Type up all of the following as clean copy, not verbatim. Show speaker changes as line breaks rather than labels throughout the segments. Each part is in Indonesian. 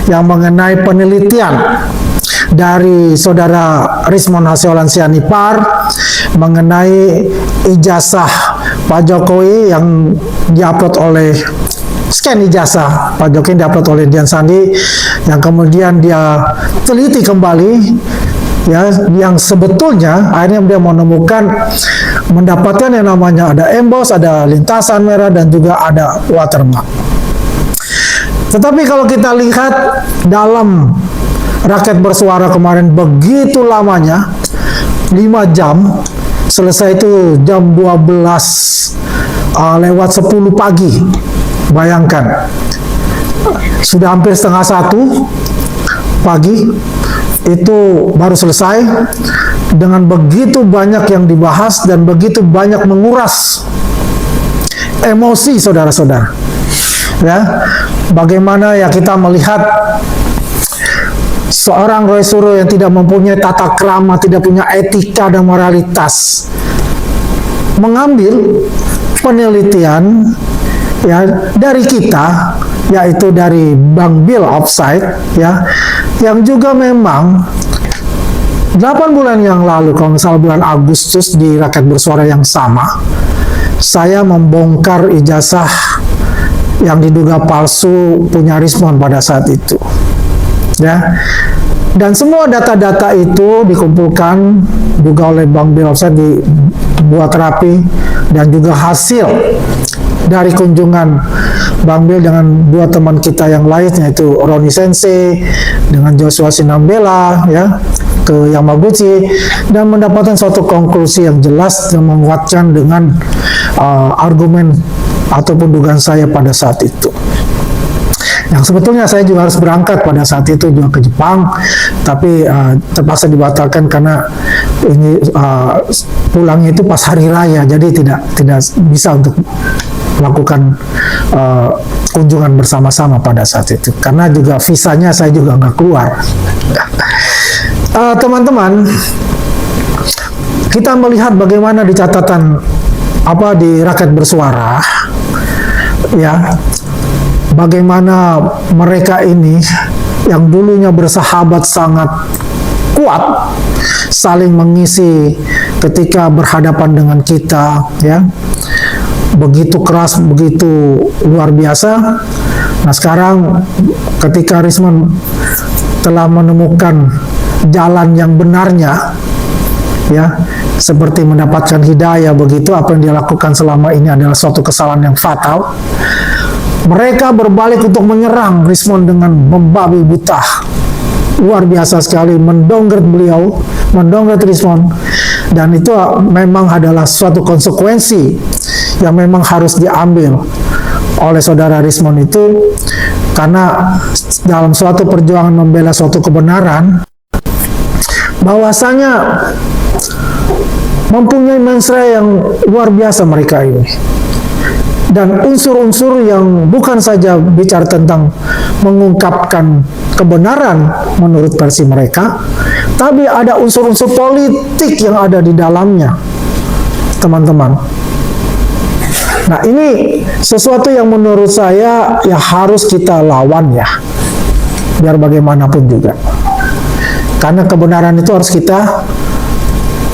yang mengenai penelitian dari saudara Rismond Hasiolan Sianipar mengenai ijazah Pak Jokowi yang diupload oleh scan ijazah Pak Jokowi diupload oleh Dian Sandi, yang kemudian dia teliti kembali, ya, yang sebetulnya akhirnya dia menemukan mendapatkan yang namanya ada emboss, ada lintasan merah, dan juga ada watermark. Tetapi kalau kita lihat dalam Rakyat Bersuara kemarin begitu lamanya, 5 jam, selesai itu jam 12 lewat 10 pagi. Bayangkan, sudah hampir setengah 1 pagi, itu baru selesai dengan begitu banyak yang dibahas dan begitu banyak menguras emosi saudara-saudara. Ya, bagaimana ya kita melihat seorang Roy Suryo yang tidak mempunyai tata krama, tidak punya etika dan moralitas, mengambil penelitian, ya, dari kita, yaitu dari Bang Bill Offside, ya, yang juga memang 8 bulan yang lalu, kalau misalnya bulan Agustus di Rakyat Bersuara yang sama, saya membongkar ijazah yang diduga palsu punya Rismond pada saat itu, ya. Dan semua data-data itu dikumpulkan juga oleh Bang Bill Offside, dibuat rapi, dan juga hasil dari kunjungan Bang Bill dengan 2 teman kita yang lainnya, yaitu Roni Sensei dengan Joshua Sinambela, ya, ke Yamaguchi, dan mendapatkan suatu konklusi yang jelas dan menguatkan dengan argumen ataupun dugaan saya pada saat itu. Yang sebetulnya saya juga harus berangkat pada saat itu juga ke Jepang, tapi terpaksa dibatalkan karena ini pulangnya itu pas hari raya, jadi tidak bisa untuk melakukan kunjungan bersama-sama pada saat itu, karena juga visanya saya juga nggak keluar. Teman-teman, kita melihat bagaimana di catatan di Rakyat Bersuara, ya, bagaimana mereka ini yang dulunya bersahabat sangat kuat, saling mengisi ketika berhadapan dengan kita, ya, begitu keras, begitu luar biasa. Nah, sekarang ketika Rismond telah menemukan jalan yang benarnya, ya, seperti mendapatkan hidayah, begitu apa yang dia lakukan selama ini adalah suatu kesalahan yang fatal. Mereka berbalik untuk menyerang Rismond dengan membabi buta. Luar biasa sekali, mendongkrat beliau, mendongkrat Rismond. Dan itu memang adalah suatu konsekuensi yang memang harus diambil oleh saudara Rismond itu, karena dalam suatu perjuangan membela suatu kebenaran, bahwasanya mempunyai mensreya yang luar biasa mereka ini. Dan unsur-unsur yang bukan saja bicara tentang mengungkapkan kebenaran menurut versi mereka, tapi ada unsur-unsur politik yang ada di dalamnya, teman-teman. Nah, ini sesuatu yang menurut saya ya harus kita lawan, ya, biar bagaimanapun juga. Karena kebenaran itu harus kita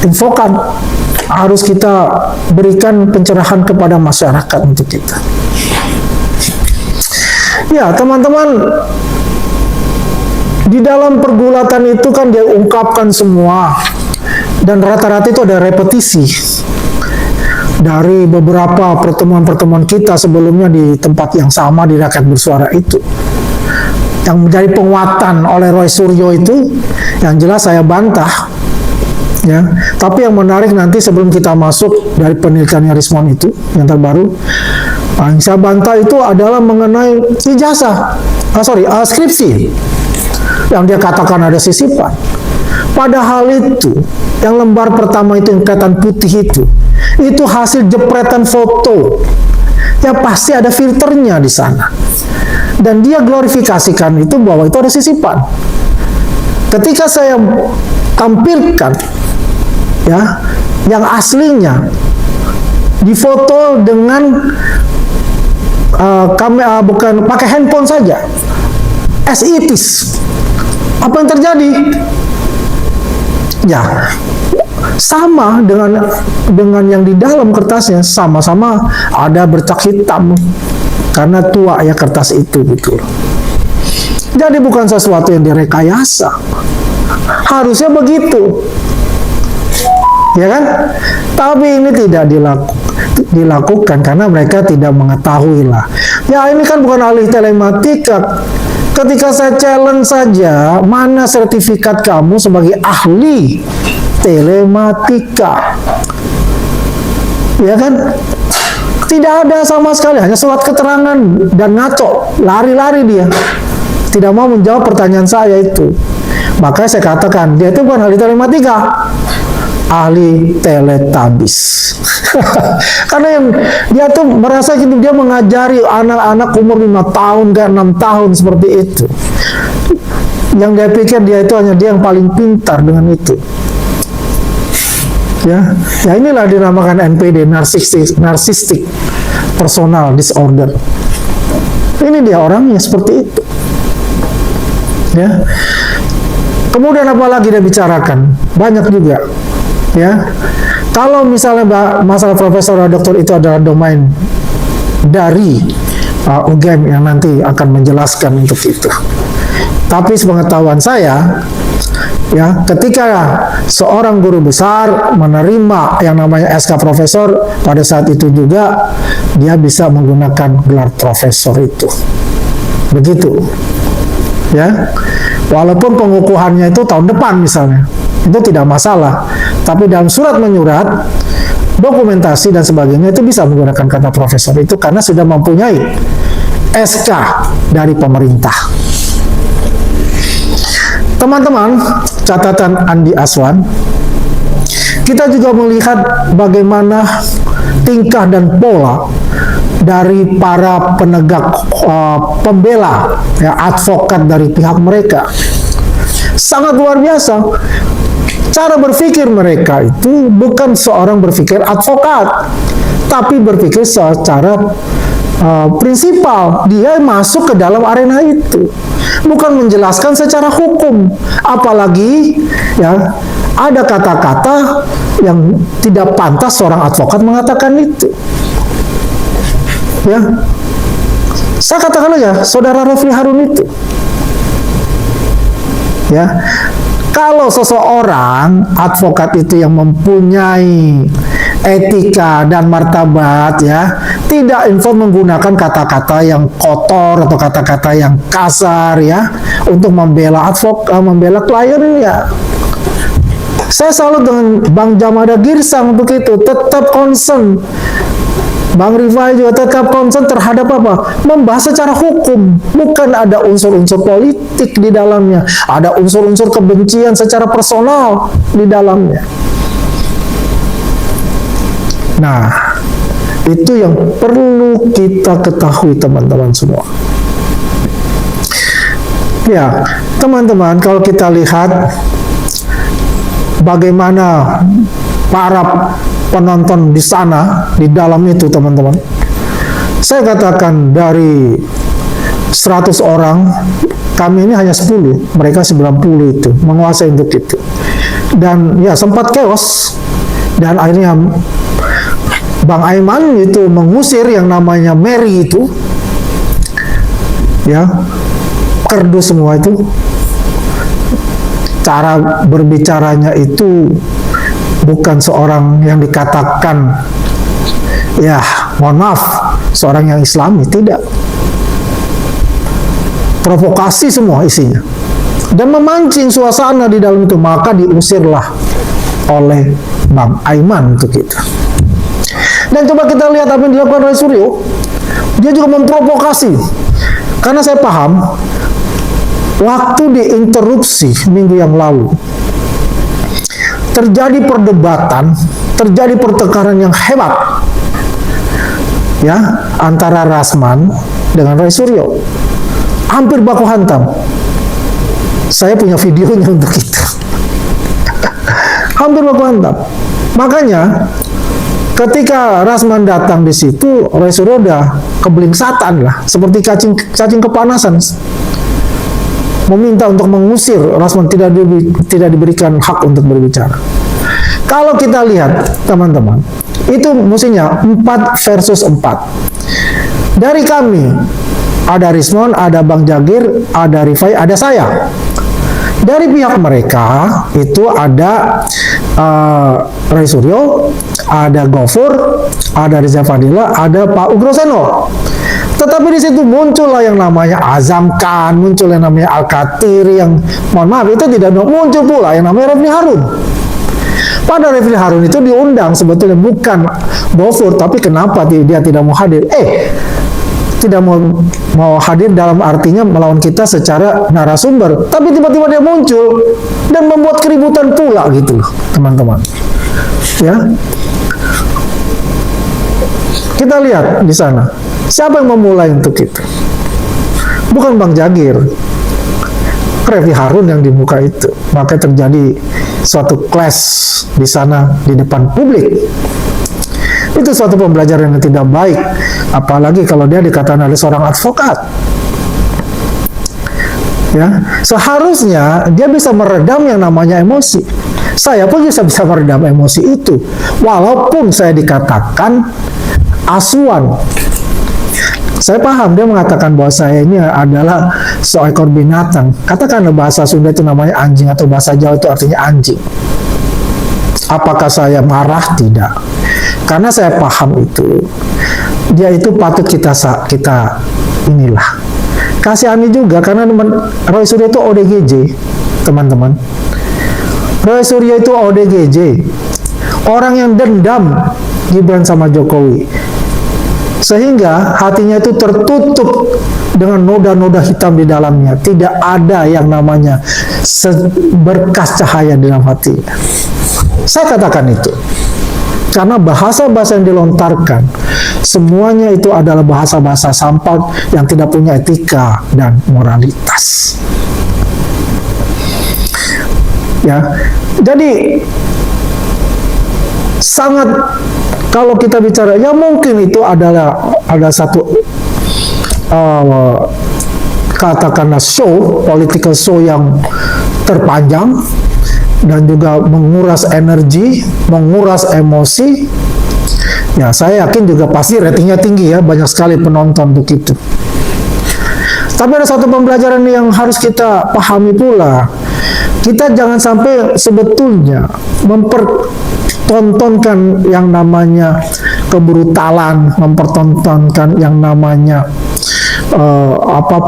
infokan, harus kita berikan pencerahan kepada masyarakat untuk kita. Ya, teman-teman, di dalam pergulatan itu kan dia ungkapkan semua, dan rata-rata itu ada repetisi dari beberapa pertemuan-pertemuan kita sebelumnya di tempat yang sama di Rakyat Bersuara itu. Yang menjadi penguatan oleh Roy Suryo itu, yang jelas saya bantah, ya. Tapi yang menarik nanti sebelum kita masuk dari penelitiannya Rismond itu yang terbaru, yang saya bantah itu adalah mengenai ijazah, skripsi yang dia katakan ada sisipan. Padahal itu yang lembar pertama itu yang kelihatan putih itu hasil jepretan foto, ya pasti ada filternya di sana. Dan dia glorifikasikan itu bahwa itu ada sisipan. Ketika saya tampilkan, ya, yang aslinya difoto dengan bukan pakai handphone saja, as it is. Apa yang terjadi? Ya, sama dengan yang di dalam kertasnya, sama-sama ada bercak hitam karena tua ya kertas itu gitu. Jadi bukan sesuatu yang direkayasa. Harusnya begitu. Ya kan? Tapi ini tidak dilakukan karena mereka tidak mengetahui lah. Ya ini kan bukan ahli telematika. Ketika saya challenge saja, mana sertifikat kamu sebagai ahli telematika? Ya kan? Tidak ada sama sekali, hanya surat keterangan dan ngaco, lari-lari dia. Tidak mau menjawab pertanyaan saya itu. Makanya saya katakan, dia itu bukan ahli telematika, ahli teletabis. Karena dia tuh merasa gitu, dia mengajari anak-anak umur 5 tahun ke 6 tahun seperti itu. Yang dia pikir dia itu hanya dia yang paling pintar dengan itu. Ya inilah dinamakan NPD, narcissistic personal disorder. Ini dia orangnya seperti itu. Ya. Kemudian apa lagi dia bicarakan? Banyak juga. Ya. Kalau misalnya masalah profesor atau doktor itu adalah domain dari UGM yang nanti akan menjelaskan untuk itu. Tapi sepengetahuan saya, ya, ketika seorang guru besar menerima yang namanya SK profesor, pada saat itu juga dia bisa menggunakan gelar profesor itu. Begitu. Ya. Walaupun pengukuhannya itu tahun depan misalnya, itu tidak masalah. Tapi dalam surat menyurat, dokumentasi dan sebagainya itu bisa menggunakan kata profesor itu karena sudah mempunyai SK dari pemerintah. Teman-teman, catatan Andi Aswan, kita juga melihat bagaimana tingkah dan pola dari para penegak pembela, ya, advokat dari pihak mereka. Sangat luar biasa. Cara berpikir mereka itu bukan seorang berpikir advokat, tapi berpikir secara prinsipal. Dia masuk ke dalam arena itu, bukan menjelaskan secara hukum. Apalagi ya ada kata-kata yang tidak pantas seorang advokat mengatakan itu. Ya, saya katakan aja, saudara Refli Harun itu. Ya, kalau seseorang advokat itu yang mempunyai etika dan martabat, ya, tidak menggunakan kata-kata yang kotor atau kata-kata yang kasar, ya, untuk membela membela klien, ya. Saya salut dengan Bang Jamada Girsang begitu, tetap concern. Bang Rifai juga tetap concern terhadap apa? Membahas secara hukum, bukan ada unsur-unsur politik di dalamnya, ada unsur-unsur kebencian secara personal di dalamnya. Nah, itu yang perlu kita ketahui teman-teman semua. Ya, teman-teman, kalau kita lihat bagaimana para penonton di sana, di dalam itu teman-teman, saya katakan dari 100 orang, kami ini hanya 10, mereka 90 itu, menguasai untuk itu. Dan ya sempat chaos, dan akhirnya Bang Aiman itu mengusir yang namanya Mary itu, ya, kerdus semua itu. Cara berbicaranya itu bukan seorang yang dikatakan, ya, mohon maaf, seorang yang Islami, tidak. Provokasi semua isinya. Dan memancing suasana di dalam itu, maka diusirlah oleh Bang Aiman untuk itu. Dan coba kita lihat apa yang dilakukan oleh Suryo. Dia juga memprovokasi. Karena saya paham, waktu diinterupsi minggu yang lalu, terjadi perdebatan, terjadi pertengkaran yang hebat, ya, antara Rasman dengan Roy Suryo, hampir baku hantam. Saya punya videonya untuk itu. Hampir baku hantam. Makanya ketika Rasman datang di situ, Roy Suryo udah keblingsatan lah, seperti cacing kepanasan. meminta untuk mengusir Rasman, tidak diberikan hak untuk berbicara. Kalau kita lihat teman-teman, itu mestinya 4 versus 4. Dari kami ada Rismon, ada Bang Jagir, ada Rifai, ada saya. Dari pihak mereka itu ada Roy Suryo, ada Gofur, ada Riza Fadila, ada Pak Ugroseno. Tetapi di situ muncullah yang namanya Azam Khan, muncul yang namanya Al-Katiri, yang mohon maaf itu tidak muncul pula yang namanya Refli Harun. Pada Refli Harun itu diundang sebetulnya bukan Gofur, tapi kenapa dia tidak mau hadir? Tidak mau hadir dalam artinya melawan kita secara narasumber, tapi tiba-tiba dia muncul dan membuat keributan pula gitu loh, teman-teman. Ya, kita lihat di sana siapa yang memulai untuk itu? Bukan Bang Jagir, Refli Harun yang dibuka itu. Maka terjadi suatu clash di sana di depan publik. Itu suatu pembelajaran yang tidak baik, apalagi kalau dia dikatakan oleh seorang advokat. Ya, seharusnya dia bisa meredam yang namanya emosi. Saya pun bisa meredam emosi itu, walaupun saya dikatakan asuhan. Saya paham dia mengatakan bahwa saya ini adalah seekor binatang. Katakanlah bahasa Sunda itu namanya anjing, atau bahasa Jawa itu artinya anjing. Apakah saya marah? Tidak. Karena saya paham itu. Dia itu patut kita inilah. Kasihani juga, karena Roy Suryo itu ODGJ, teman-teman. Roy Suryo itu ODGJ. Orang yang dendam Gibran sama Jokowi. Sehingga hatinya itu tertutup dengan noda-noda hitam di dalamnya. Tidak ada yang namanya berkas cahaya di dalam hatinya. Saya katakan itu karena bahasa-bahasa yang dilontarkan semuanya itu adalah bahasa-bahasa sampah yang tidak punya etika dan moralitas. Ya, jadi sangat, kalau kita bicara, ya mungkin itu ada satu katakanlah political show yang terpanjang dan juga menguras energi, menguras emosi. Ya, saya yakin juga pasti ratingnya tinggi ya, banyak sekali penonton untuk itu. Tapi ada satu pembelajaran yang harus kita pahami pula. Kita jangan sampai sebetulnya mempertontonkan yang namanya kebrutalan, mempertontonkan yang namanya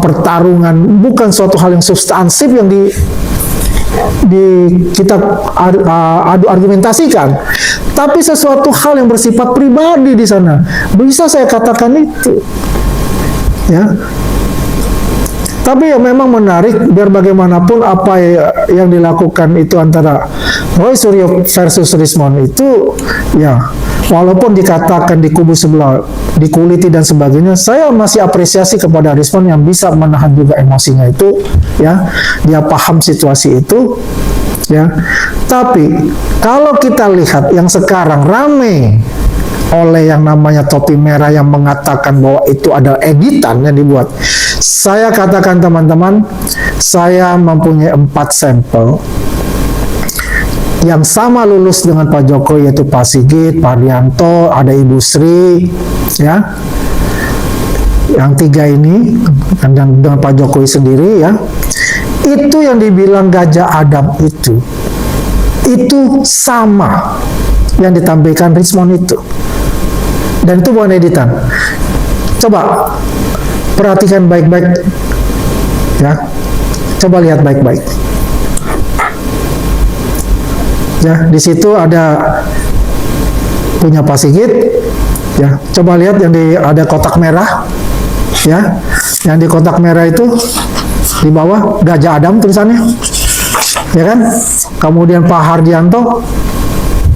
pertarungan, bukan suatu hal yang substansif yang kita adu argumentasikan, tapi sesuatu hal yang bersifat pribadi di sana. Bisa saya katakan itu, ya. Tapi ya memang menarik, biar bagaimanapun apa yang dilakukan itu antara Roy Suryo versus Rismon itu, ya walaupun dikatakan di kubu sebelah dikuliti dan sebagainya, saya masih apresiasi kepada Rismon yang bisa menahan juga emosinya itu, ya, dia paham situasi itu, ya. Tapi kalau kita lihat yang sekarang rame oleh yang namanya topi merah yang mengatakan bahwa itu adalah editan yang dibuat. Saya katakan teman-teman, saya mempunyai 4 sampel yang sama lulus dengan Pak Jokowi, yaitu Pak Sigit, Pak Hardianto, ada Ibu Sri, ya. Yang 3 ini dan dengan Pak Jokowi sendiri, ya. Itu yang dibilang Gajah Adam itu sama yang ditampilkan Rismon itu. Dan itu bukan editan. Coba perhatikan baik-baik, ya. Coba lihat baik-baik. Ya, di situ ada punya Pak Sigit, ya. Coba lihat yang ada kotak merah, ya. Yang di kotak merah itu di bawah Gajah Adam tulisannya, ya kan? Kemudian Pak Hardianto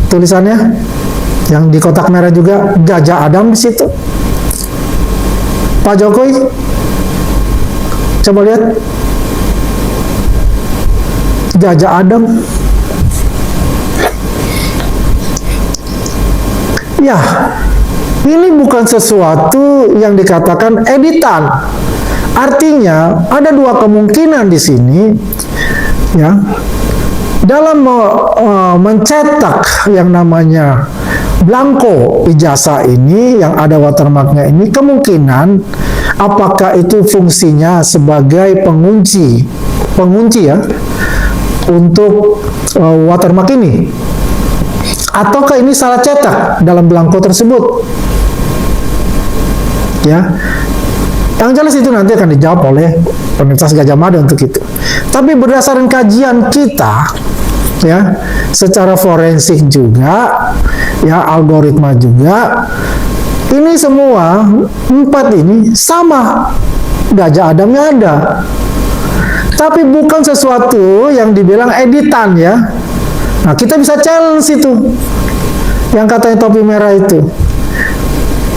tulisannya, yang di kotak merah juga Gajah Adam di situ. Pak Jokowi, coba lihat Gajah Adam. Ya, ini bukan sesuatu yang dikatakan editan. Artinya ada dua kemungkinan di sini, ya. Dalam mencetak yang namanya blanko ijazah ini yang ada watermarknya ini, kemungkinan apakah itu fungsinya sebagai pengunci ya untuk watermark ini, ataukah ini salah cetak dalam blanko tersebut, ya. Yang jelas itu nanti akan dijawab oleh Universitas Gadjah Mada untuk itu. Tapi berdasarkan kajian kita, ya, secara forensik juga, ya, algoritma juga, ini semua 4 ini sama, gajah Adamnya ada. Tapi bukan sesuatu yang dibilang editan, ya. Nah, kita bisa challenge itu, yang katanya topi merah itu.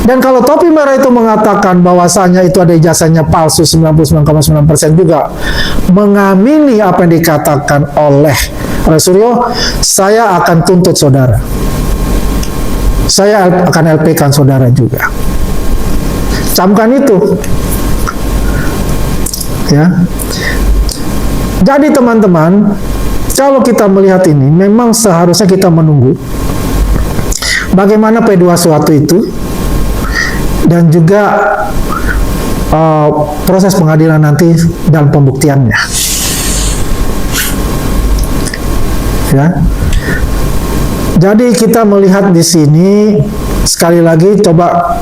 Dan kalau topi merah itu mengatakan bahwasanya itu ada ijazahnya palsu 99,9% juga mengamini apa yang dikatakan oleh Suryo, saya akan tuntut saudara. Saya akan LP-kan saudara juga. Camkan itu. Ya. Jadi teman-teman, kalau kita melihat ini, memang seharusnya kita menunggu bagaimana P21 itu, dan juga proses pengadilan nanti dan pembuktiannya, ya. Jadi kita melihat di sini sekali lagi, coba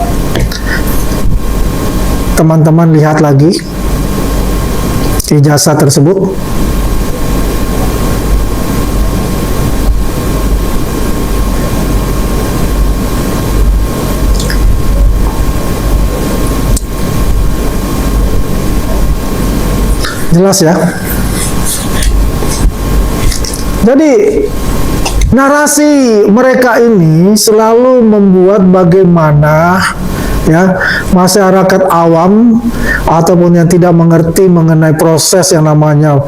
teman-teman lihat lagi ijazah tersebut. Jelas ya. Jadi narasi mereka ini selalu membuat bagaimana, ya, masyarakat awam ataupun yang tidak mengerti mengenai proses yang namanya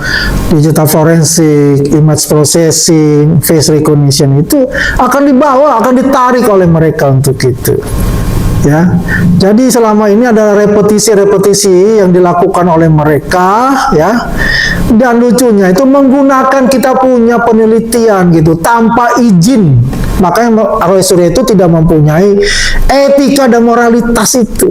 digital forensik, image processing, face recognition itu akan dibawa, akan ditarik oleh mereka untuk itu. Ya, jadi selama ini ada repetisi-repetisi yang dilakukan oleh mereka, ya, dan lucunya itu menggunakan kita punya penelitian gitu tanpa izin. Makanya Roy Suryo itu tidak mempunyai etika dan moralitas itu.